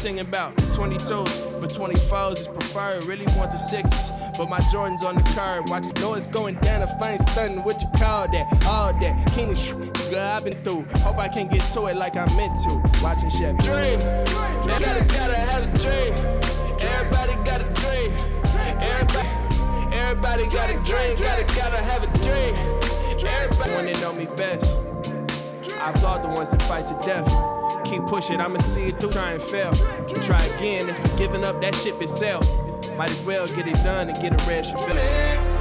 singing about 22s, but 24s is preferred. Really want the 6s, but my Jordan's on the curb. Watch it, know it's going down if I ain't stunning. What you call that? All that king of shit, nigga, I've been through. Hope I can get to it like I meant to. Watching Chevy. Dream, gotta have a dream. Everybody got a dream. Everybody got a dream. Gotta have a dream. Everybody when they know me best. I applaud the ones that fight to death. Keep pushing, I'ma see it through, try and fail. Try again, it's for giving up, that ship itself. Might as well get it done and get a red Chevelle.